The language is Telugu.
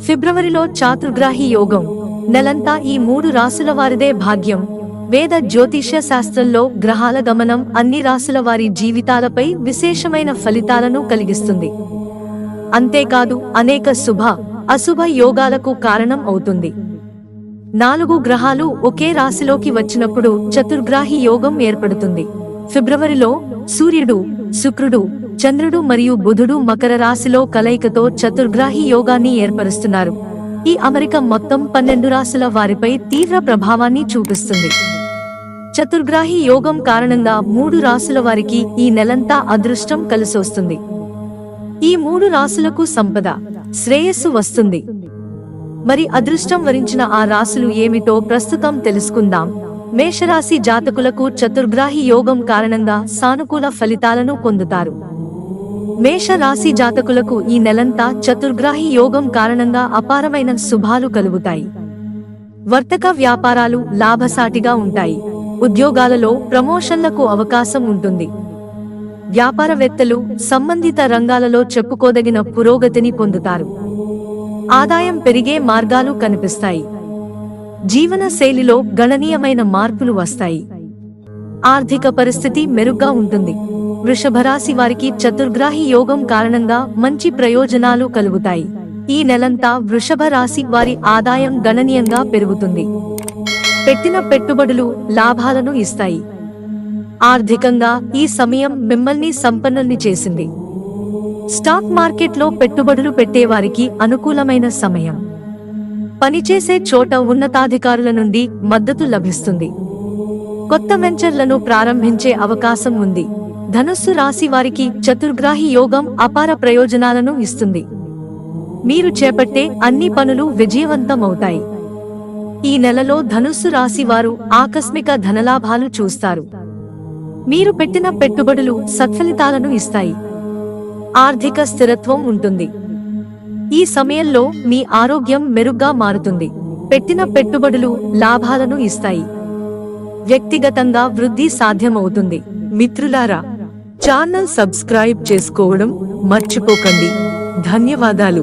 ఫిబ్రవరిలో చాతుర్గ్రాహి యోగం. నెలంతా ఈ 3 రాసుల వారిదే భాగ్యం. వేద జ్యోతిష్య శాస్త్రంలో గ్రహాల గమనం అన్ని రాసుల వారి జీవితాలపై విశేషమైన ఫలితాలను కలిగిస్తుంది. అంతేకాదు అనేక శుభ అశుభ యోగాలకు కారణం అవుతుంది. 4 గ్రహాలు ఒకే రాశిలోకి వచ్చినప్పుడు చతుర్గ్రాహి యోగం ఏర్పడుతుంది. ఫిబ్రవరిలో సూర్యుడు, శుక్రుడు, చంద్రుడు మరియు బుధుడు మకర రాశిలో కలయికతో చతుర్గ్రాహి యోగాన్ని ఏర్పరుస్తున్నారు. ఈ అమరిక మొత్తం 12 రాశుల వారిపై తీవ్ర ప్రభావాన్ని చూపిస్తుంది. చతుర్గ్రాహి యోగం కారణంగా 3 రాశుల వారికి ఈ నెలంతా అదృష్టం కలిసొస్తుంది. ఈ 3 రాశులకు సంపద, శ్రేయస్సు వస్తుంది. మరి అదృష్టం వరించిన ఆ రాశులు ఏమిటో ప్రస్తుతం తెలుసుకుందాం. మేషరాశి జాతకులకు చతుర్గ్రాహి యోగం కారణంగా సానుకూల ఫలితాలను పొందుతారు. మేష రాశి జాతకులకు ఈ నెలంతా చతుర్గ్రాహి యోగం కారణంగా అపారమైన శుభాలు కలుగుతాయి. వర్తక వ్యాపారాలు లాభసాటిగా ఉంటాయి. ఉద్యోగాలలో ప్రమోషన్లకు అవకాశం ఉంటుంది. వ్యాపారవేత్తలు సంబంధిత రంగాలలో చెప్పుకోదగిన పురోగతిని పొందుతారు. ఆదాయం పెరిగే మార్గాలు కనిపిస్తాయి. జీవన శైలిలో గణనీయమైన మార్పులు వస్తాయి. ఆర్థిక పరిస్థితి మెరుగ్గా ఉంటుంది. వృషభరాశి వారికి చతుర్గ్రాహి యోగం కారణంగా మంచి ప్రయోజనాలు కలుగుతాయి. ఈ నెలంతా వృషభ రాశి వారి ఆదాయం గణనీయంగా పెరుగుతుంది. పెట్టిన పెట్టుబడులు లాభాలను ఇస్తాయి. ఆర్థికంగా ఈ సమయం మిమ్మల్ని సంపన్నుల్ని చేసింది. స్టాక్ మార్కెట్లో పెట్టుబడులు పెట్టేవారికి అనుకూలమైన సమయం. పనిచేసే చోట ఉన్నతాధికారుల నుండి మద్దతు లభిస్తుంది. కొత్త వెంచర్లను ప్రారంభించే అవకాశం ఉంది. ధనుస్సు రాశి వారికి చతుర్గ్రాహి యోగం అపార ప్రయోజనాలను ఇస్తుంది. మీరు చేపట్టే అన్ని పనులు విజయవంతమవుతాయి. ఈ నెలలో ధనుస్సు రాశి వారు ఆకస్మిక ధనలాభాలు చూస్తారు. మీరు పెట్టిన పెట్టుబడులు సత్ఫలితాలను ఇస్తాయి. ఆర్థిక స్థిరత్వం ఉంటుంది. ఈ సమయంలో మీ ఆరోగ్యం మెరుగ్గా మారుతుంది. పెట్టిన పెట్టుబడులు లాభాలను ఇస్తాయి. వ్యక్తిగతంగా వృద్ధి సాధ్యమవుతుంది. మిత్రులారా, ఛానల్ సబ్స్క్రైబ్ చేసుకోవడం మర్చిపోకండి. ధన్యవాదాలు.